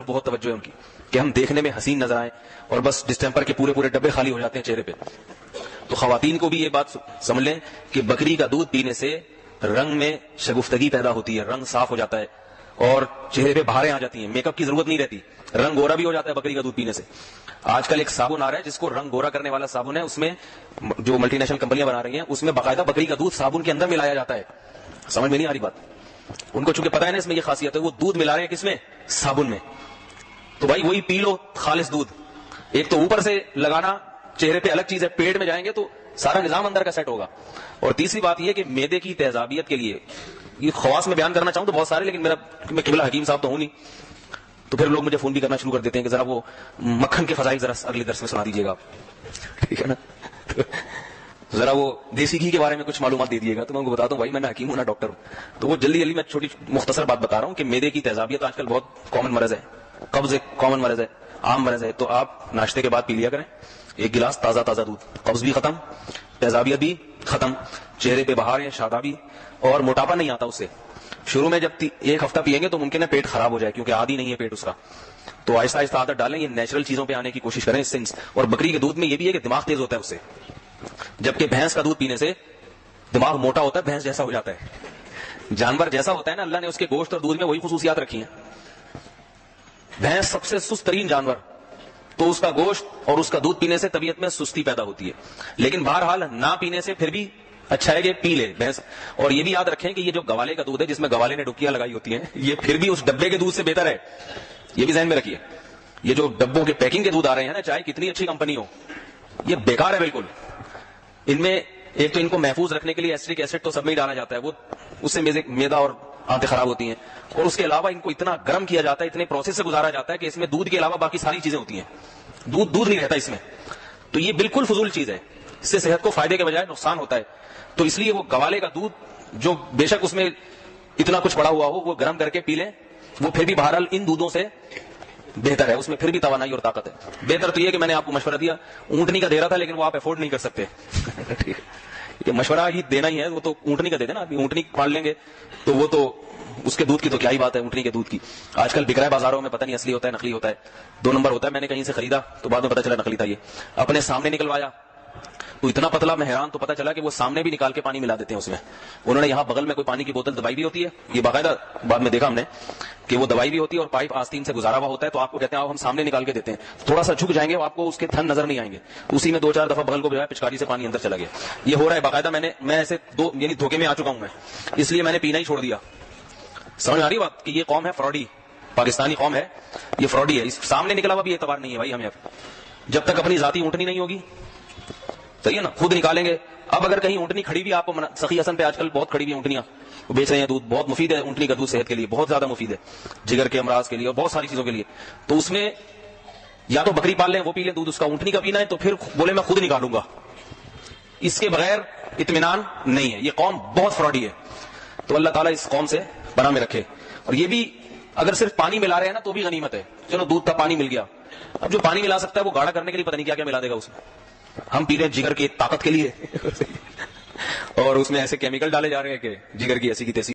بہت توجہ ہے ان کی کہ ہم دیکھنے میں حسین نظر آئیں اور بس ڈسٹمپر کے پورے پورے ڈبے خالی ہو جاتے ہیں چہرے پہ. تو خواتین کو بھی یہ بات سمجھ لیں کہ بکری کا دودھ پینے سے رنگ میں شگفتگی پیدا ہوتی ہے, رنگ صاف ہو جاتا ہے اور چہرے پہ بہاریں آ جاتی ہیں, میک اپ کی ضرورت نہیں رہتی, رنگ گورا بھی ہو جاتا ہے بکری کا دودھ پینے سے. آج کل ایک صابن آ رہا ہے جس کو رنگ گورا کرنے والا صابن ہے, اس میں جو ملٹی نیشنل کمپنیاں بنا رہی ہیں اس میں باقاعدہ بکری کا دودھ صابن کے اندر ملایا جاتا ہے. سمجھ میں نہیں آ رہی بات؟ ان کو چونکہ پتا ہے نا اس میں یہ خاصیت ہے, وہ دودھ ملا رہے ہیں کس میں؟ صابن میں. تو بھائی وہی پی لو خالص دودھ. ایک تو اوپر سے لگانا چہرے پہ الگ چیز ہے, پیٹ میں جائیں گے تو سارا نظام اندر کا سیٹ ہوگا. اور تیسری بات یہ کہ معدے کی تیزابیت کے لیے یہ خواص میں بیان کرنا چاہوں تو بہت سارے, لیکن میں قبلہ حکیم صاحب تو ہوں نہیں, تو پھر لوگ مجھے فون بھی کرنا شروع کر دیتے ہیں کہ ذرا وہ مکھن کے فضائل ذرا اگلے درس میں سنا دیجیے گا, ٹھیک ہے نا, ذرا وہ دیسی گھی کے بارے میں کچھ معلومات دے دیے گا. تو میں ان کو بتاتا ہوں بھائی میں حکیم ہوں نا ڈاکٹر ہوں. تو وہ جلدی میں چھوٹی مختصر بات بتا رہا ہوں کہ معدے کی تیزابیت آج کل بہت کامن مرض ہے, قبض ایک کامن مرض ہے, عام مرض ہے. تو آپ ناشتے کے بعد پی لیا کریں ایک گلاس تازہ تازہ دودھ, قبض بھی ختم, تیزابیت بھی ختم, چہرے پہ بہاریں, شادابی, اور موٹاپا نہیں آتا اس سے. شروع میں جب ایک ہفتہ پیئیں گے تو ممکن ہے پیٹ خراب ہو جائے کیونکہ عادی نہیں ہے پیٹ اس کا. تو آہستہ آہستہ عادت ڈالیں, یہ نیچرل چیزوں پہ آنے کی کوشش کریں اس سے. اور بکری کے دودھ میں یہ بھی ہے کہ دماغ تیز ہوتا ہے اس سے, جبکہ بھینس کا دودھ پینے سے دماغ موٹا ہوتا ہے, بھینس جیسا ہو جاتا ہے. جانور جیسا ہوتا ہے نا, اللہ نے اس کے گوشت اور دودھ میں وہی خصوصیات رکھی ہیں. بھینس سب سے سست ترین جانور, تو اس کا گوشت اور اس کا دودھ پینے سے طبیعت میں سستی پیدا ہوتی ہے. لیکن بہرحال نہ پینے سے پھر بھی اچھا ہے کہ پی لے بھینس. اور یہ بھی یاد رکھیں کہ یہ جو گوالے کا دودھ ہے جس میں گوالے نے ڈبکیاں لگائی ہوتی ہیں, یہ پھر بھی اس ڈبے کے دودھ سے بہتر ہے. یہ بھی ذہن میں رکھیے, یہ جو ڈبوں کے پیکنگ کے دودھ آ رہے ہیں نا, چاہے کتنی اچھی کمپنی ہو, یہ بیکار ہے بالکل. ان میں ایک تو ان کو محفوظ رکھنے کے لیے ایسٹرک ایسڈ تو سب میں ہی ڈالا جاتا ہے, وہ اس سے معدہ اور آنتیں خراب ہوتی ہیں. اور اس کے علاوہ ان کو اتنا گرم کیا جاتا ہے, اتنے پروسیس سے گزارا جاتا ہے کہ اس میں دودھ کے علاوہ باقی ساری چیزیں ہوتی ہیں, دودھ نہیں رہتا اس میں. تو یہ بالکل فضول چیز ہے, اس سے صحت کو فائدے کے بجائے نقصان ہوتا ہے. تو اس لیے وہ گوالے کا دودھ جو بے شک اس میں اتنا کچھ پڑا ہوا ہو, وہ گرم کر کے پی لیں, وہ پھر بھی بہرحال ان دودھوں سے بہتر ہے, اس میں پھر بھی توانائی اور طاقت ہے. بہتر تو یہ کہ میں نے آپ کو مشورہ دیا, اونٹنی کا دے رہا تھا لیکن وہ آپ افورڈ نہیں کر سکتے. یہ مشورہ ہی دینا ہی ہے, وہ تو اونٹنی کا دے دینا, اونٹنی پال لیں گے تو وہ تو اس کے دودھ کی تو کیا ہی بات ہے. اونٹنی کے دودھ کی آج کل بک رہا ہے بازاروں میں, پتہ نہیں اصلی ہوتا ہے نقلی ہوتا ہے, 2 نمبر ہوتا ہے. میں نے کہیں سے خریدا تو بعد میں پتہ چلا نقلی تھا. یہ اپنے سامنے نکلوایا تو اتنا پتلا, میں حیران, تو پتہ چلا کہ وہ سامنے بھی نکال کے پانی ملا دیتے ہیں اس میں. انہوں نے یہاں بغل میں کوئی پانی کی بوتل, دوائی بھی ہوتی ہے, یہ باقاعدہ بعد میں دیکھا ہم نے کہ وہ دوائی بھی ہوتی ہے اور پائپ آستین سے گزارا ہوا ہوتا ہے. تو آپ کو کہتے ہیں آؤ ہم سامنے نکال کے دیتے ہیں, تھوڑا سا جھک جائیں گے, آپ کو اس کے تھن نظر نہیں آئیں گے. اسی میں 2-4 دفعہ بغل کو بجایا, پچکاری سے پانی اندر چلا گیا. یہ ہو رہا ہے باقاعدہ. میں ایسے یعنی دھوکے میں آ چکا ہوں میں, اس لیے میں نے پینا ہی چھوڑ دیا. سمجھ آ رہی بات کہ یہ قوم ہے فراڈی, پاکستانی قوم ہے, یہ فراڈی ہے. اس سامنے نکلا ہوا بھی اعتبار نہیں ہے بھائی ہمیں. جب تک اپنی ذاتی اونٹنی نہیں ہوگی, صحیح ہے نا, خود نکالیں گے. اب اگر کہیں اونٹنی کھڑی بھی, آپ کو سخی حسن پہ آج کل بہت کھڑی ہوئی اونٹنیاں وہ بیچ رہے ہیں, دودھ بہت مفید ہے. اونٹنی کا دودھ صحت کے لیے بہت زیادہ مفید ہے, جگر کے امراض کے لیے اور بہت ساری چیزوں کے لیے. تو اس میں یا تو بکری پال لیں, وہ پی لیں دودھ, اس کا اونٹنی کا پینا ہے تو پھر بولے میں خود نکالوں گا. اس کے بغیر اطمینان نہیں ہے. یہ قوم بہت فراڈی ہے. تو اللہ تعالیٰ اس قوم سے پناہ میں رکھے. اور یہ بھی اگر صرف پانی ملا رہے ہیں نا تو بھی غنیمت ہے. چلو دودھ کا پانی مل گیا, اب جو پانی ملا سکتا ہے وہ گاڑھا کرنے کے لیے پتہ نہیں کیا کیا ملا دے گا اس میں. ہم پی رہے ہیں جگر کی طاقت کے لیے اور اس میں ایسے کیمیکل ڈالے جا رہے ہیں کہ جگر کی ایسی کی تیسی